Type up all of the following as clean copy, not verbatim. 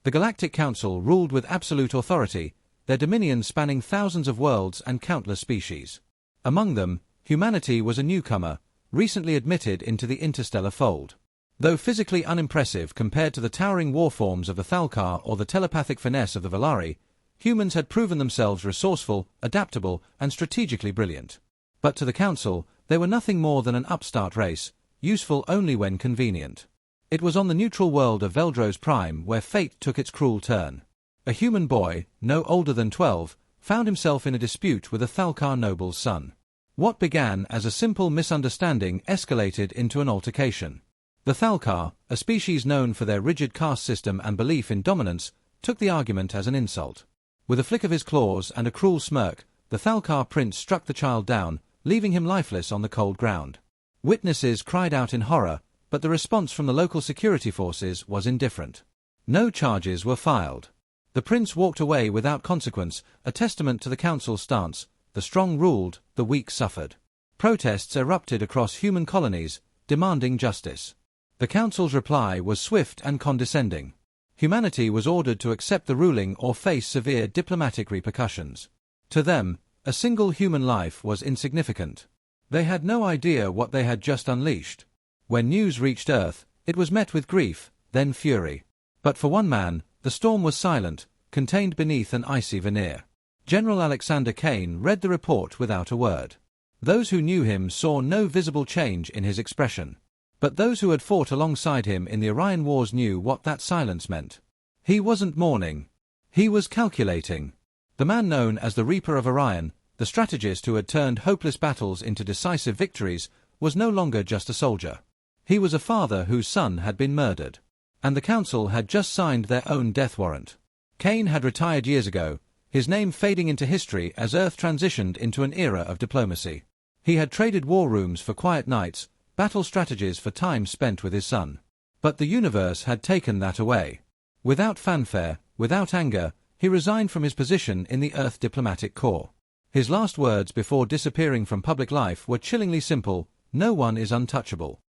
The Galactic Council ruled with absolute authority, their dominion spanning thousands of worlds and countless species. Among them, humanity was a newcomer, recently admitted into the interstellar fold. Though physically unimpressive compared to the towering warforms of the Thalkar or the telepathic finesse of the Valari, humans had proven themselves resourceful, adaptable, and strategically brilliant. But to the Council, they were nothing more than an upstart race, useful only when convenient. It was on the neutral world of Veldros Prime where fate took its cruel turn. A human boy, no older than 12, found himself in a dispute with a Thalkar noble's son. What began as a simple misunderstanding escalated into an altercation. The Thalkar, a species known for their rigid caste system and belief in dominance, took the argument as an insult. With a flick of his claws and a cruel smirk, the Thalkar prince struck the child down, leaving him lifeless on the cold ground. Witnesses cried out in horror, but the response from the local security forces was indifferent. No charges were filed. The prince walked away without consequence, a testament to the Council's stance: the strong ruled, the weak suffered. Protests erupted across human colonies, demanding justice. The Council's reply was swift and condescending. Humanity was ordered to accept the ruling or face severe diplomatic repercussions. To them, a single human life was insignificant. They had no idea what they had just unleashed. When news reached Earth, it was met with grief, then fury. But for one man, the storm was silent, contained beneath an icy veneer. General Alexander Kane read the report without a word. Those who knew him saw no visible change in his expression. But those who had fought alongside him in the Orion Wars knew what that silence meant. He wasn't mourning. He was calculating. The man known as the Reaper of Orion, the strategist who had turned hopeless battles into decisive victories, was no longer just a soldier. He was a father whose son had been murdered. And the Council had just signed their own death warrant. Kane had retired years ago, his name fading into history as Earth transitioned into an era of diplomacy. He had traded war rooms for quiet nights, battle strategies for time spent with his son. But the universe had taken that away. Without fanfare, without anger, he resigned from his position in the Earth Diplomatic Corps. His last words before disappearing from public life were chillingly simple: "No one is untouchable."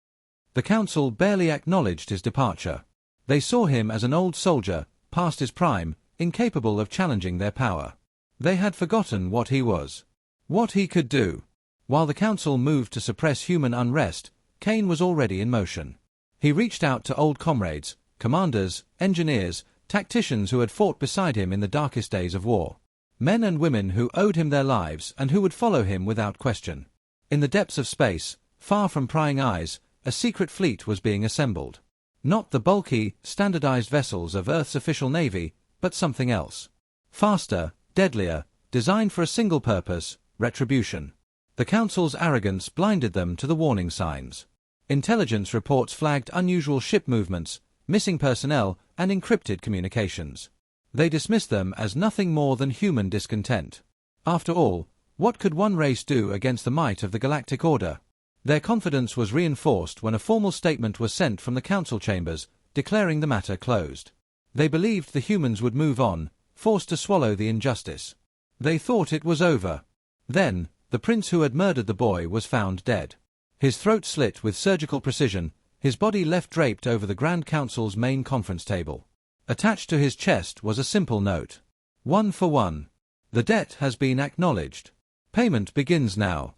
The Council barely acknowledged his departure. They saw him as an old soldier, past his prime, incapable of challenging their power. They had forgotten what he was, what he could do. While the Council moved to suppress human unrest, Kane was already in motion. He reached out to old comrades, commanders, engineers, tacticians who had fought beside him in the darkest days of war. Men and women who owed him their lives and who would follow him without question. In the depths of space, far from prying eyes, a secret fleet was being assembled. Not the bulky, standardized vessels of Earth's official navy, but something else. Faster, deadlier, designed for a single purpose: retribution. The Council's arrogance blinded them to the warning signs. Intelligence reports flagged unusual ship movements, missing personnel, and encrypted communications. They dismissed them as nothing more than human discontent. After all, what could one race do against the might of the Galactic Order? Their confidence was reinforced when a formal statement was sent from the Council chambers, declaring the matter closed. They believed the humans would move on, forced to swallow the injustice. They thought it was over. Then, the prince who had murdered the boy was found dead. His throat slit with surgical precision, his body left draped over the Grand Council's main conference table. Attached to his chest was a simple note: 1 for 1. The debt has been acknowledged. Payment begins now.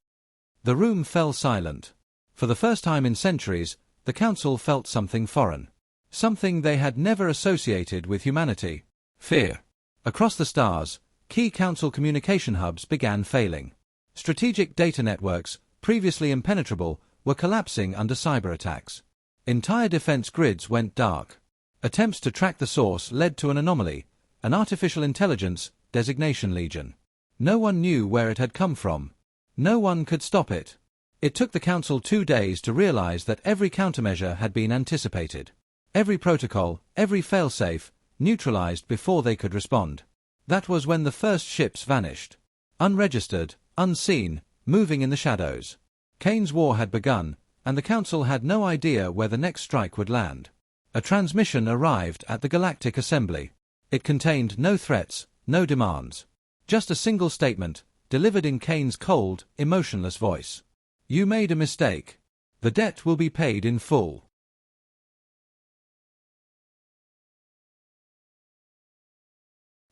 The room fell silent. For the first time in centuries, the Council felt something foreign. Something they had never associated with humanity: fear. Across the stars, key Council communication hubs began failing. Strategic data networks, previously impenetrable, were collapsing under cyber attacks. Entire defense grids went dark. Attempts to track the source led to an anomaly: an artificial intelligence, designation Legion. No one knew where it had come from. No one could stop it. It took the Council 2 days to realize that every countermeasure had been anticipated. Every protocol, every failsafe, neutralized before they could respond. That was when the first ships vanished. Unregistered, unseen, moving in the shadows. Kane's war had begun, and the Council had no idea where the next strike would land. A transmission arrived at the Galactic Assembly. It contained no threats, no demands. Just a single statement, delivered in Kane's cold, emotionless voice. You made a mistake. The debt will be paid in full.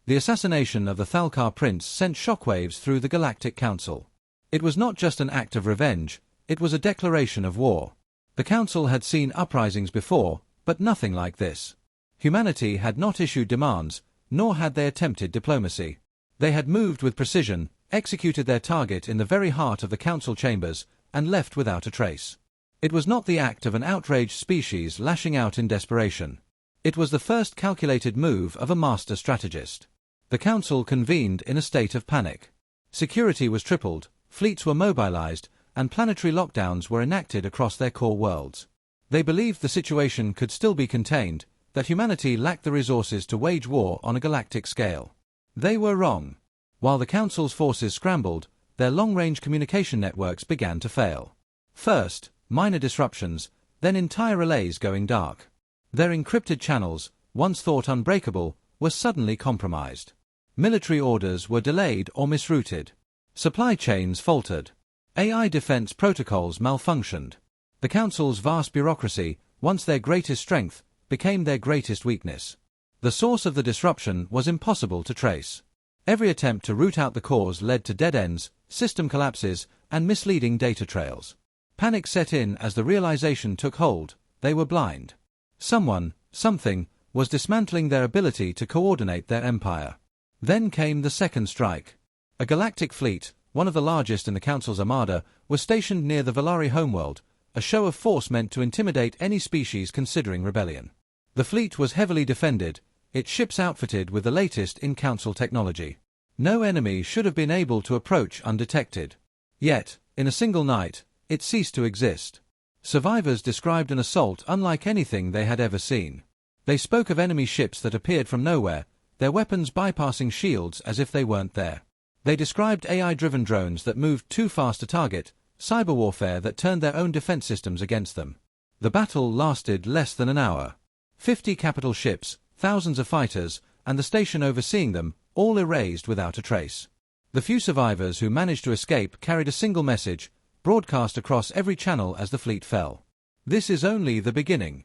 The assassination of the Thalkar prince sent shockwaves through the Galactic Council. It was not just an act of revenge, it was a declaration of war. The Council had seen uprisings before, but nothing like this. Humanity had not issued demands, nor had they attempted diplomacy. They had moved with precision, executed their target in the very heart of the Council chambers, and left without a trace. It was not the act of an outraged species lashing out in desperation. It was the first calculated move of a master strategist. The Council convened in a state of panic. Security was tripled, fleets were mobilized, and planetary lockdowns were enacted across their core worlds. They believed the situation could still be contained, that humanity lacked the resources to wage war on a galactic scale. They were wrong. While the Council's forces scrambled, their long-range communication networks began to fail. First, minor disruptions, then entire relays going dark. Their encrypted channels, once thought unbreakable, were suddenly compromised. Military orders were delayed or misrouted. Supply chains faltered. AI defense protocols malfunctioned. The Council's vast bureaucracy, once their greatest strength, became their greatest weakness. The source of the disruption was impossible to trace. Every attempt to root out the cause led to dead ends, system collapses, and misleading data trails. Panic set in as the realization took hold: they were blind. Someone, something, was dismantling their ability to coordinate their empire. Then came the second strike. A galactic fleet, one of the largest in the Council's armada, was stationed near the Valari homeworld, a show of force meant to intimidate any species considering rebellion. The fleet was heavily defended, its ships outfitted with the latest in Council technology. No enemy should have been able to approach undetected. Yet, in a single night, it ceased to exist. Survivors described an assault unlike anything they had ever seen. They spoke of enemy ships that appeared from nowhere, their weapons bypassing shields as if they weren't there. They described AI-driven drones that moved too fast to target, cyber warfare that turned their own defense systems against them. The battle lasted less than an hour. 50 capital ships, thousands of fighters, and the station overseeing them, all erased without a trace. The few survivors who managed to escape carried a single message, broadcast across every channel as the fleet fell: "This is only the beginning."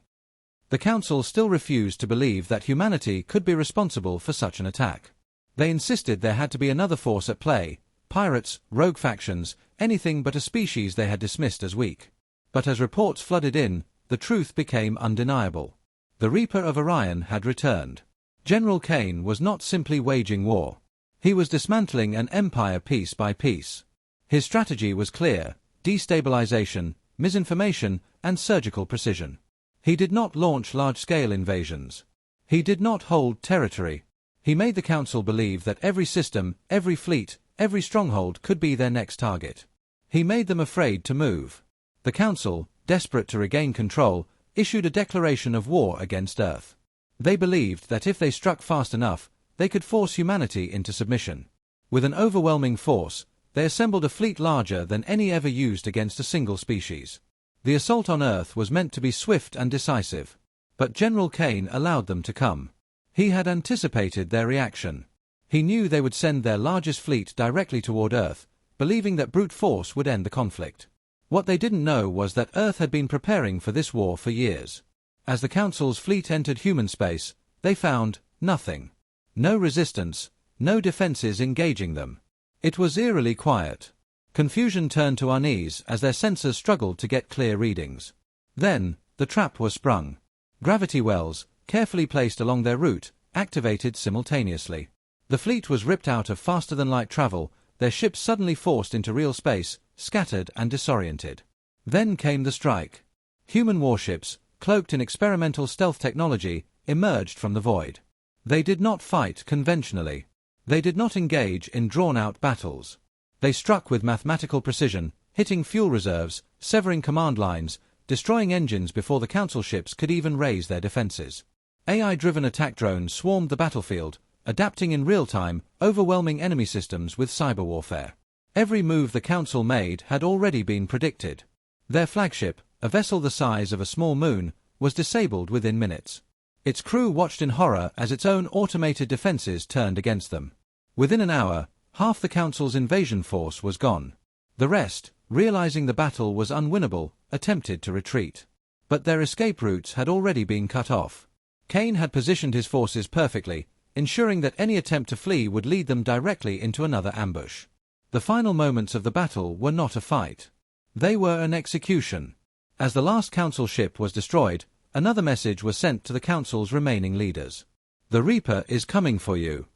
The Council still refused to believe that humanity could be responsible for such an attack. They insisted there had to be another force at play: pirates, rogue factions, anything but a species they had dismissed as weak. But as reports flooded in, the truth became undeniable. The Reaper of Orion had returned. General Kane was not simply waging war. He was dismantling an empire piece by piece. His strategy was clear: destabilization, misinformation, and surgical precision. He did not launch large-scale invasions. He did not hold territory. He made the Council believe that every system, every fleet, every stronghold could be their next target. He made them afraid to move. The Council, desperate to regain control, issued a declaration of war against Earth. They believed that if they struck fast enough, they could force humanity into submission. With an overwhelming force, they assembled a fleet larger than any ever used against a single species. The assault on Earth was meant to be swift and decisive. But General Kane allowed them to come. He had anticipated their reaction. He knew they would send their largest fleet directly toward Earth, believing that brute force would end the conflict. What they didn't know was that Earth had been preparing for this war for years. As the Council's fleet entered human space, they found nothing. No resistance, no defenses engaging them. It was eerily quiet. Confusion turned to unease as their sensors struggled to get clear readings. Then, the trap was sprung. Gravity wells, carefully placed along their route, activated simultaneously. The fleet was ripped out of faster-than-light travel, their ships suddenly forced into real space, scattered and disoriented. Then came the strike. Human warships, cloaked in experimental stealth technology, emerged from the void. They did not fight conventionally. They did not engage in drawn-out battles. They struck with mathematical precision, hitting fuel reserves, severing command lines, destroying engines before the Council ships could even raise their defenses. AI-driven attack drones swarmed the battlefield, adapting in real time, overwhelming enemy systems with cyber warfare. Every move the Council made had already been predicted. Their flagship, a vessel the size of a small moon, was disabled within minutes. Its crew watched in horror as its own automated defenses turned against them. Within an hour, half the Council's invasion force was gone. The rest, realizing the battle was unwinnable, attempted to retreat. But their escape routes had already been cut off. Kane had positioned his forces perfectly, ensuring that any attempt to flee would lead them directly into another ambush. The final moments of the battle were not a fight. They were an execution. As the last Council ship was destroyed, another message was sent to the Council's remaining leaders. The Reaper is coming for you.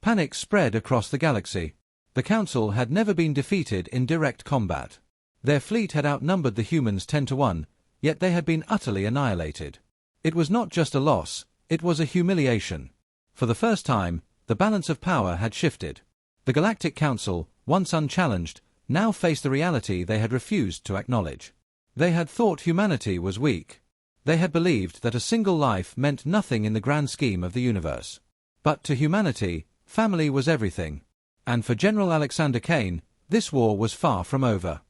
Panic spread across the galaxy. The Council had never been defeated in direct combat. Their fleet had outnumbered the humans 10-1, yet they had been utterly annihilated. It was not just a loss, it was a humiliation. For the first time, the balance of power had shifted. The Galactic Council, once unchallenged, now faced the reality they had refused to acknowledge. They had thought humanity was weak. They had believed that a single life meant nothing in the grand scheme of the universe. But to humanity, family was everything. And for General Alexander Kane, this war was far from over.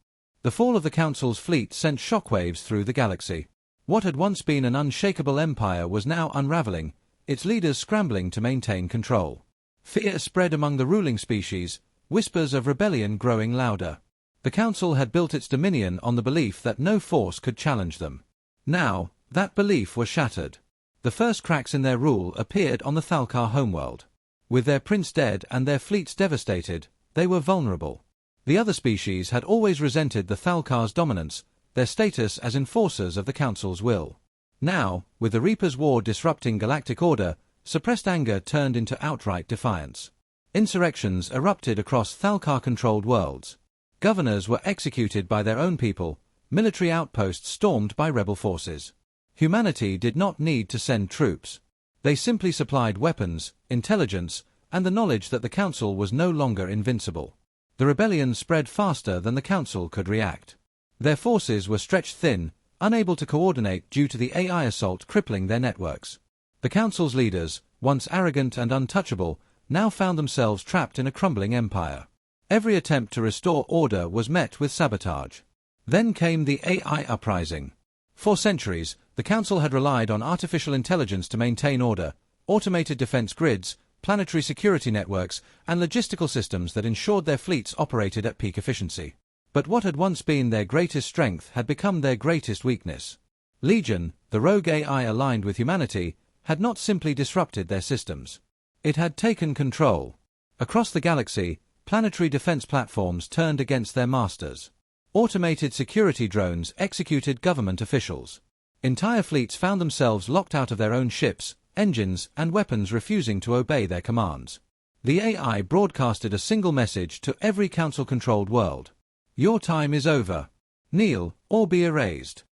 The fall of the Council's fleet sent shockwaves through the galaxy. What had once been an unshakable empire was now unraveling, its leaders scrambling to maintain control. Fear spread among the ruling species, whispers of rebellion growing louder. The Council had built its dominion on the belief that no force could challenge them. Now, that belief was shattered. The first cracks in their rule appeared on the Thalkar homeworld. With their prince dead and their fleets devastated, they were vulnerable. The other species had always resented the Thalkar's dominance, their status as enforcers of the Council's will. Now, with the Reaper's war disrupting galactic order, suppressed anger turned into outright defiance. Insurrections erupted across Thalkar-controlled worlds. Governors were executed by their own people, military outposts stormed by rebel forces. Humanity did not need to send troops. They simply supplied weapons, intelligence, and the knowledge that the Council was no longer invincible. The rebellion spread faster than the Council could react. Their forces were stretched thin, unable to coordinate due to the AI assault crippling their networks. The Council's leaders, once arrogant and untouchable, now found themselves trapped in a crumbling empire. Every attempt to restore order was met with sabotage. Then came the AI uprising. For centuries, the Council had relied on artificial intelligence to maintain order, automated defense grids, planetary security networks, and logistical systems that ensured their fleets operated at peak efficiency. But what had once been their greatest strength had become their greatest weakness. Legion, the rogue AI aligned with humanity, had not simply disrupted their systems. It had taken control. Across the galaxy, planetary defense platforms turned against their masters. Automated security drones executed government officials. Entire fleets found themselves locked out of their own ships, engines, and weapons, refusing to obey their commands. The AI broadcasted a single message to every Council-controlled world. Your time is over. Kneel, or be erased.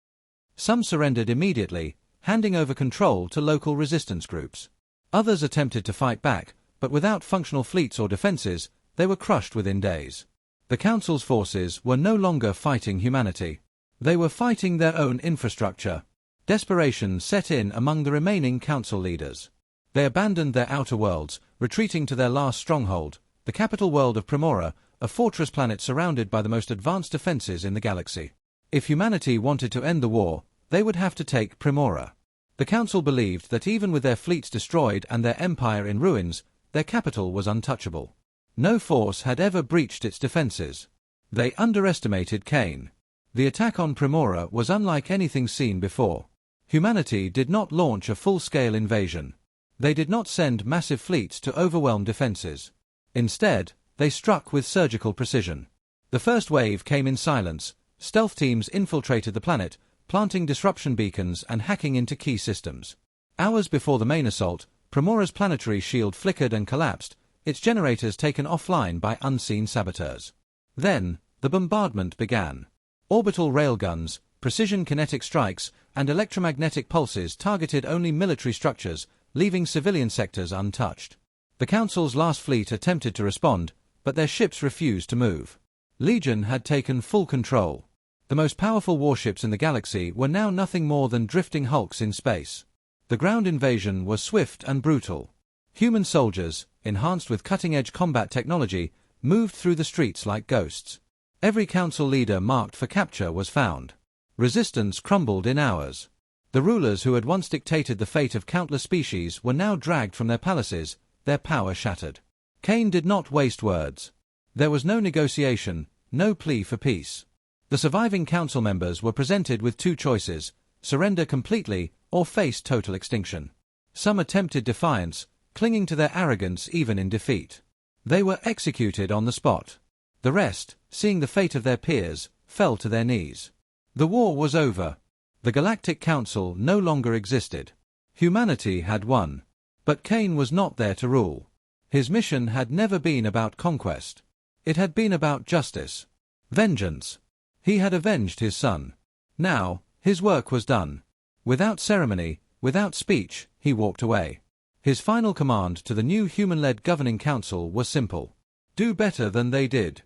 Some surrendered immediately, handing over control to local resistance groups. Others attempted to fight back, but without functional fleets or defenses, they were crushed within days. The Council's forces were no longer fighting humanity. They were fighting their own infrastructure. Desperation set in among the remaining Council leaders. They abandoned their outer worlds, retreating to their last stronghold, the capital world of Primora, a fortress planet surrounded by the most advanced defenses in the galaxy. If humanity wanted to end the war, they would have to take Primora. The Council believed that even with their fleets destroyed and their empire in ruins, their capital was untouchable. No force had ever breached its defenses. They underestimated Kane. The attack on Primora was unlike anything seen before. Humanity did not launch a full-scale invasion. They did not send massive fleets to overwhelm defenses. Instead, they struck with surgical precision. The first wave came in silence. Stealth teams infiltrated the planet, planting disruption beacons and hacking into key systems. Hours before the main assault, Primora's planetary shield flickered and collapsed, its generators taken offline by unseen saboteurs. Then, the bombardment began. Orbital railguns, precision kinetic strikes, and electromagnetic pulses targeted only military structures, leaving civilian sectors untouched. The Council's last fleet attempted to respond, but their ships refused to move. Legion had taken full control. The most powerful warships in the galaxy were now nothing more than drifting hulks in space. The ground invasion was swift and brutal. Human soldiers, enhanced with cutting-edge combat technology, moved through the streets like ghosts. Every Council leader marked for capture was found. Resistance crumbled in hours. The rulers who had once dictated the fate of countless species were now dragged from their palaces, their power shattered. Kane did not waste words. There was no negotiation, no plea for peace. The surviving Council members were presented with two choices: surrender completely or face total extinction. Some attempted defiance, clinging to their arrogance even in defeat. They were executed on the spot. The rest, seeing the fate of their peers, fell to their knees. The war was over. The Galactic Council no longer existed. Humanity had won. But Kane was not there to rule. His mission had never been about conquest. It had been about justice. Vengeance. He had avenged his son. Now, his work was done. Without ceremony, without speech, he walked away. His final command to the new human-led governing council was simple. Do better than they did.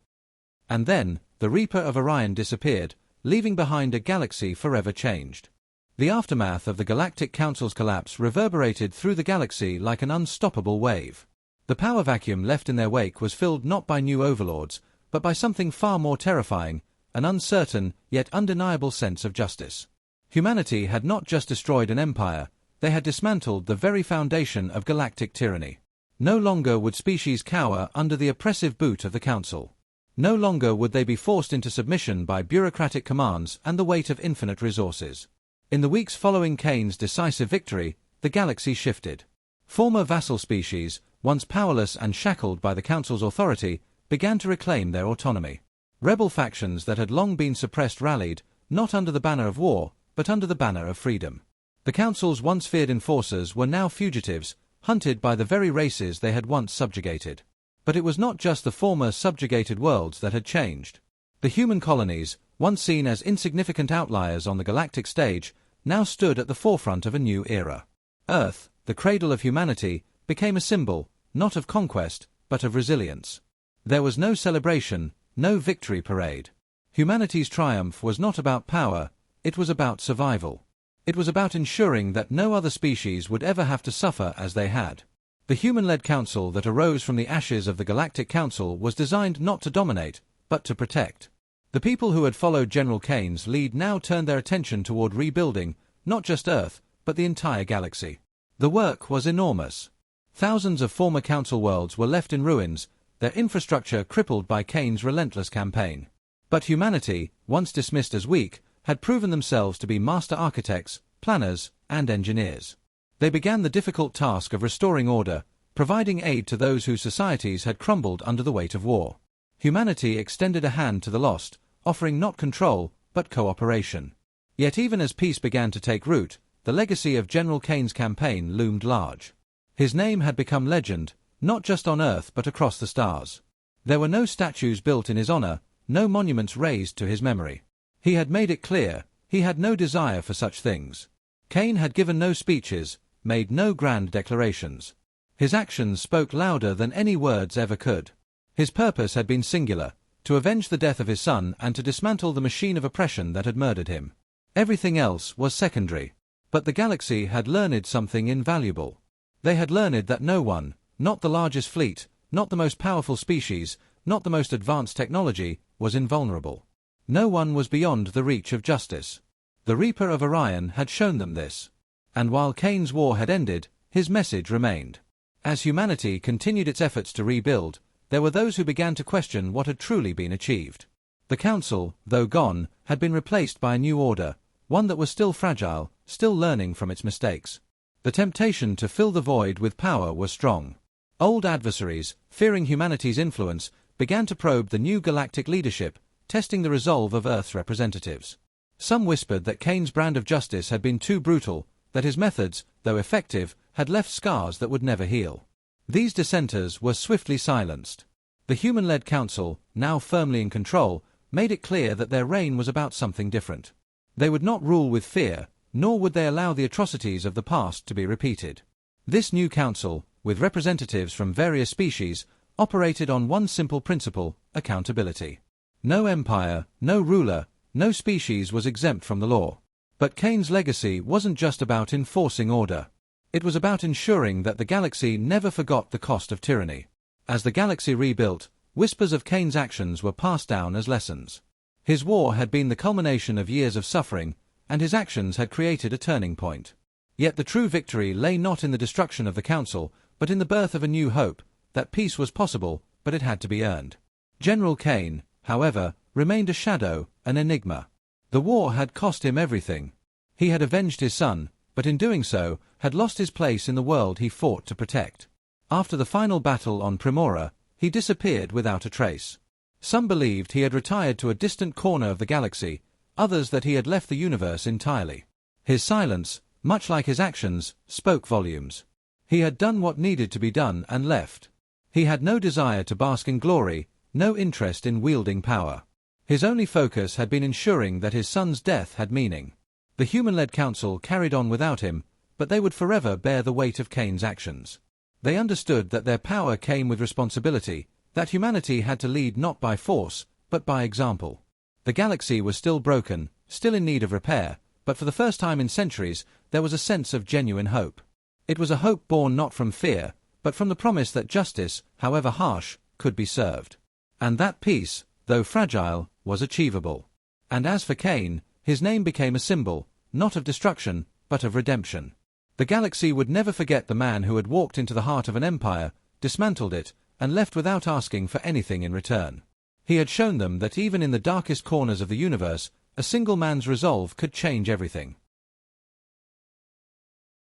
And then, the Reaper of Orion disappeared, leaving behind a galaxy forever changed. The aftermath of the Galactic Council's collapse reverberated through the galaxy like an unstoppable wave. The power vacuum left in their wake was filled not by new overlords, but by something far more terrifying, an uncertain, yet undeniable sense of justice. Humanity had not just destroyed an empire, they had dismantled the very foundation of galactic tyranny. No longer would species cower under the oppressive boot of the Council. No longer would they be forced into submission by bureaucratic commands and the weight of infinite resources. In the weeks following Kane's decisive victory, the galaxy shifted. Former vassal species, once powerless and shackled by the Council's authority, began to reclaim their autonomy. Rebel factions that had long been suppressed rallied, not under the banner of war, but under the banner of freedom. The Council's once feared enforcers were now fugitives, hunted by the very races they had once subjugated. But it was not just the former subjugated worlds that had changed. The human colonies, once seen as insignificant outliers on the galactic stage, now stood at the forefront of a new era. Earth, the cradle of humanity, became a symbol, not of conquest, but of resilience. There was no celebration, no victory parade. Humanity's triumph was not about power, it was about survival. It was about ensuring that no other species would ever have to suffer as they had. The human-led council that arose from the ashes of the Galactic Council was designed not to dominate, but to protect. The people who had followed General Kane's lead now turned their attention toward rebuilding, not just Earth, but the entire galaxy. The work was enormous. Thousands of former Council worlds were left in ruins, their infrastructure crippled by Kane's relentless campaign. But humanity, once dismissed as weak, had proven themselves to be master architects, planners, and engineers. They began the difficult task of restoring order, providing aid to those whose societies had crumbled under the weight of war. Humanity extended a hand to the lost, offering not control, but cooperation. Yet even as peace began to take root, the legacy of General Kane's campaign loomed large. His name had become legend, not just on Earth but across the stars. There were no statues built in his honor, no monuments raised to his memory. He had made it clear, he had no desire for such things. Kane had given no speeches, made no grand declarations. His actions spoke louder than any words ever could. His purpose had been singular, to avenge the death of his son and to dismantle the machine of oppression that had murdered him. Everything else was secondary. But the galaxy had learned something invaluable. They had learned that no one, not the largest fleet, not the most powerful species, not the most advanced technology, was invulnerable. No one was beyond the reach of justice. The Reaper of Orion had shown them this. And while Kane's war had ended, his message remained. As humanity continued its efforts to rebuild, there were those who began to question what had truly been achieved. The Council, though gone, had been replaced by a new order, one that was still fragile, still learning from its mistakes. The temptation to fill the void with power was strong. Old adversaries, fearing humanity's influence, began to probe the new galactic leadership, testing the resolve of Earth's representatives. Some whispered that Kane's brand of justice had been too brutal, that his methods, though effective, had left scars that would never heal. These dissenters were swiftly silenced. The human-led council, now firmly in control, made it clear that their reign was about something different. They would not rule with fear, nor would they allow the atrocities of the past to be repeated. This new council, with representatives from various species, operated on one simple principle: accountability. No empire, no ruler, no species was exempt from the law. But Kane's legacy wasn't just about enforcing order. It was about ensuring that the galaxy never forgot the cost of tyranny. As the galaxy rebuilt, whispers of Kane's actions were passed down as lessons. His war had been the culmination of years of suffering, and his actions had created a turning point. Yet the true victory lay not in the destruction of the Council, but in the birth of a new hope, that peace was possible, but it had to be earned. General Kane, however, remained a shadow, an enigma. The war had cost him everything. He had avenged his son, but in doing so, had lost his place in the world he fought to protect. After the final battle on Primora, he disappeared without a trace. Some believed he had retired to a distant corner of the galaxy, others that he had left the universe entirely. His silence, much like his actions, spoke volumes. He had done what needed to be done and left. He had no desire to bask in glory, no interest in wielding power. His only focus had been ensuring that his son's death had meaning. The human-led council carried on without him, but they would forever bear the weight of Kane's actions. They understood that their power came with responsibility, that humanity had to lead not by force, but by example. The galaxy was still broken, still in need of repair, but for the first time in centuries, there was a sense of genuine hope. It was a hope born not from fear, but from the promise that justice, however harsh, could be served. And that peace, though fragile, was achievable. And as for Kane, his name became a symbol, not of destruction, but of redemption. The galaxy would never forget the man who had walked into the heart of an empire, dismantled it, and left without asking for anything in return. He had shown them that even in the darkest corners of the universe, a single man's resolve could change everything.